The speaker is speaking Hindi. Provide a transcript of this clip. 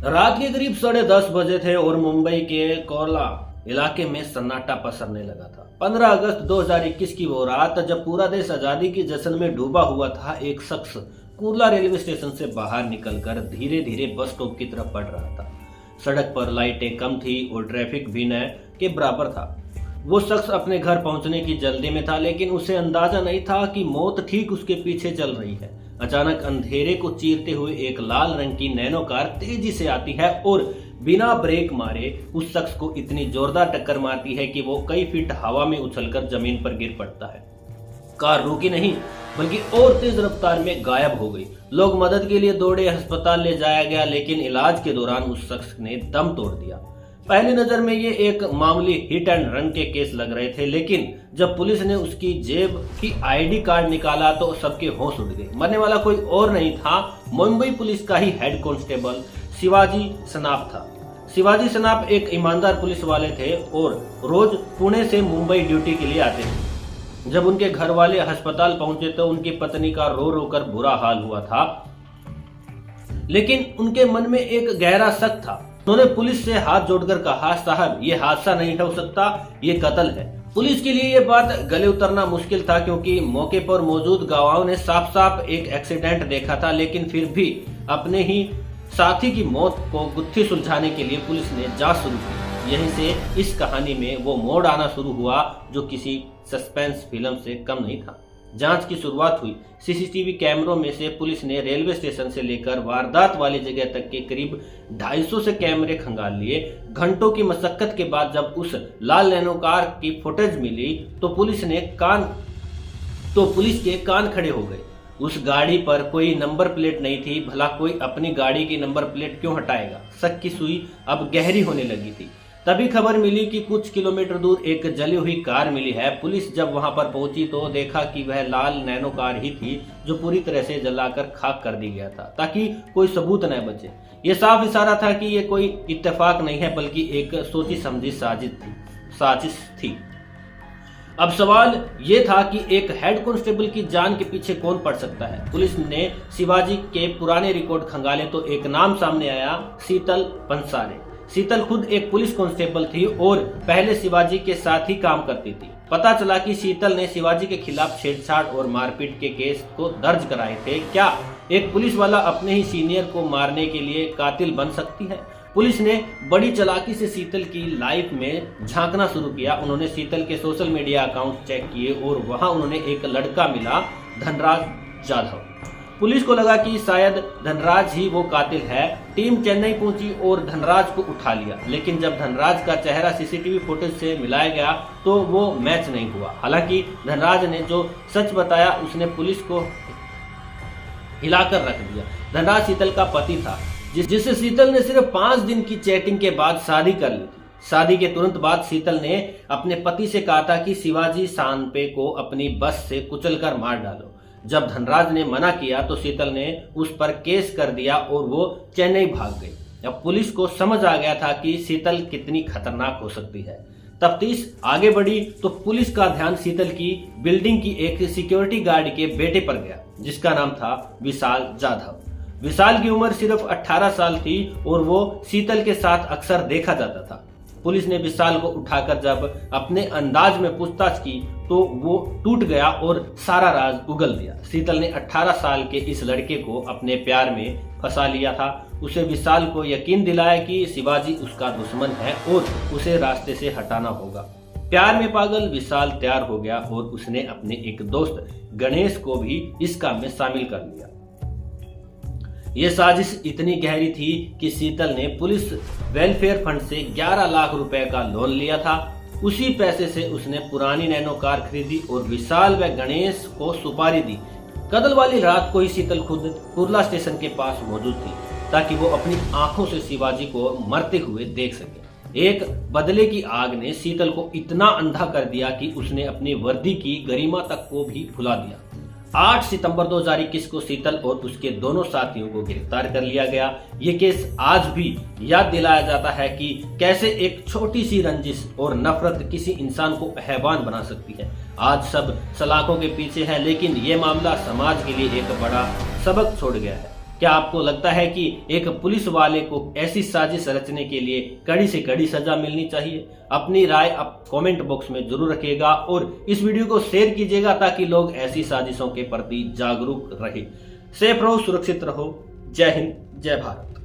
रात के करीब 10:30 बजे थे और मुंबई के कोरला इलाके में सन्नाटा पसरने लगा था। 15 अगस्त 2021 की वो रात जब पूरा देश आजादी की जश्न में डूबा हुआ था, एक शख्स कुर्ला रेलवे स्टेशन से बाहर निकलकर धीरे धीरे बस स्टॉप की तरफ बढ़ रहा था। सड़क पर लाइटें कम थी और ट्रैफिक भी न के बराबर था। वो शख्स अपने घर पहुंचने की जल्दी में था, लेकिन उसे अंदाजा नहीं था कि मौत ठीक उसके पीछे चल रही है। अचानक अंधेरे को चीरते हुए एक लाल रंग की नैनो कार तेजी से आती है और बिना ब्रेक मारे उस शख्स को इतनी जोरदार टक्कर मारती है कि वो कई फीट हवा में उछलकर जमीन पर गिर पड़ता है। कार रुकी नहीं बल्कि और तेज रफ्तार में गायब हो गई। लोग मदद के लिए दौड़े, अस्पताल ले जाया गया, लेकिन इलाज के दौरान उस शख्स ने दम तोड़ दिया। पहली नजर में ये एक मामूली हिट एंड रन के केस लग रहे थे, लेकिन जब पुलिस ने उसकी जेब की आईडी कार्ड निकाला तो सबके होश उड़ गए। मरने वाला कोई और नहीं था, मुंबई पुलिस का ही हेड कांस्टेबल शिवाजी सनाफ था। शिवाजी सनाफ एक ईमानदार पुलिस वाले थे और रोज पुणे से मुंबई ड्यूटी के लिए आते थे। जब उनके घर वाले अस्पताल पहुंचे तो उनकी पत्नी का रो रो कर बुरा हाल हुआ था, लेकिन उनके मन में एक गहरा शक था। उन्होंने पुलिस से हाथ जोड़कर कहा, साहब ये हादसा नहीं हो सकता, ये कत्ल है। पुलिस के लिए ये बात गले उतरना मुश्किल था, क्योंकि मौके पर मौजूद गवाहों ने साफ साफ एक एक्सीडेंट देखा था, लेकिन फिर भी अपने ही साथी की मौत को गुत्थी सुलझाने के लिए पुलिस ने जांच शुरू की। यहीं से इस कहानी में वो मोड़ आना शुरू हुआ जो किसी सस्पेंस फिल्म से कम नहीं था। जांच की शुरुआत हुई। सीसीटीवी कैमरों में से पुलिस ने रेलवे स्टेशन से लेकर वारदात वाली जगह तक के करीब 250 से कैमरे खंगाल लिए। घंटों की मशक्कत के बाद जब उस लाल नैनो कार की फुटेज मिली तो पुलिस के कान खड़े हो गए। उस गाड़ी पर कोई नंबर प्लेट नहीं थी, भला कोई अपनी गाड़ी की नंबर प्लेट क्यों हटाएगा। शक की सुई अब गहरी होने लगी थी। तभी खबर मिली कि कुछ किलोमीटर दूर एक जली हुई कार मिली है। पुलिस जब वहां पर पहुंची तो देखा कि वह लाल नैनो कार ही थी जो पूरी तरह से जलाकर खाक कर दी गया था, ताकि कोई सबूत न बचे। ये साफ इशारा था कि ये कोई इत्तेफाक नहीं है, बल्कि एक सोची समझी साजिश थी। अब सवाल ये था कि एक हेड कांस्टेबल की जान के पीछे कौन पड़ सकता है। पुलिस ने शिवाजी के पुराने रिकॉर्ड खंगाले तो एक नाम सामने आया, शीतल पंसारे। शीतल खुद एक पुलिस कांस्टेबल थी और पहले शिवाजी के साथ ही काम करती थी। पता चला कि शीतल ने शिवाजी के खिलाफ छेड़छाड़ और मारपीट के केस को दर्ज कराए थे। क्या एक पुलिस वाला अपने ही सीनियर को मारने के लिए कातिल बन सकती है? पुलिस ने बड़ी चालाकी से शीतल की लाइफ में झांकना शुरू किया। उन्होंने शीतल के सोशल मीडिया अकाउंट चेक किए और वहां उन्होंने एक लड़का मिला, धनराज जाधव। पुलिस को लगा कि शायद धनराज ही वो कातिल है। टीम चेन्नई पहुंची और धनराज को उठा लिया, लेकिन जब धनराज का चेहरा सीसीटीवी फुटेज से मिलाया गया तो वो मैच नहीं हुआ। हालांकि धनराज ने जो सच बताया उसने पुलिस को हिलाकर रख दिया। धनराज शीतल का पति था, जिससे शीतल ने सिर्फ 5 दिन की चैटिंग के बाद शादी कर ली। शादी के तुरंत बाद शीतल ने अपने पति से कहा था कि शिवाजी सांपे को अपनी बस से कुचलकर मार डालो। जब धनराज ने मना किया तो शीतल ने उस पर केस कर दिया और वो चेन्नई भाग गई। अब पुलिस को समझ आ गया था कि शीतल कितनी खतरनाक हो सकती है। तफ्तीश आगे बढ़ी तो पुलिस का ध्यान शीतल की बिल्डिंग की एक सिक्योरिटी गार्ड के बेटे पर गया, जिसका नाम था विशाल जाधव। विशाल की उम्र सिर्फ 18 साल थी और वो शीतल के साथ अक्सर देखा जाता था। पुलिस ने विशाल को उठाकर जब अपने अंदाज में पूछताछ की तो वो टूट गया और सारा राज उगल दिया। शीतल ने 18 साल के इस लड़के को अपने प्यार में फंसा लिया था। उसे विशाल को यकीन दिलाया कि शिवाजी उसका दुश्मन है और उसे रास्ते से हटाना होगा। प्यार में पागल विशाल तैयार हो गया और उसने अपने एक दोस्त गणेश को भी इस काम में शामिल कर लिया। ये साजिश इतनी गहरी थी कि शीतल ने पुलिस वेलफेयर फंड से 11 लाख रुपए का लोन लिया था। उसी पैसे से उसने पुरानी नैनो कार खरीदी और विशाल व गणेश को सुपारी दी। कत्ल वाली रात को ही शीतल खुद कुर्ला स्टेशन के पास मौजूद थी, ताकि वो अपनी आंखों से शिवाजी को मरते हुए देख सके। एक बदले की आग ने शीतल को इतना अंधा कर दिया कि उसने अपनी वर्दी की गरिमा तक को भी भुला दिया। 8 सितंबर 2021 को शीतल और उसके दोनों साथियों को गिरफ्तार कर लिया गया। ये केस आज भी याद दिलाया जाता है कि कैसे एक छोटी सी रंजिश और नफरत किसी इंसान को हैवान बना सकती है। आज सब सलाखों के पीछे है, लेकिन ये मामला समाज के लिए एक बड़ा सबक छोड़ गया है। क्या आपको लगता है कि एक पुलिस वाले को ऐसी साजिश रचने के लिए कड़ी से कड़ी सजा मिलनी चाहिए? अपनी राय आप कमेंट बॉक्स में जरूर रखिएगा और इस वीडियो को शेयर कीजिएगा ताकि लोग ऐसी साजिशों के प्रति जागरूक रहे। सेफ रहो, सुरक्षित रहो। जय हिंद, जय भारत।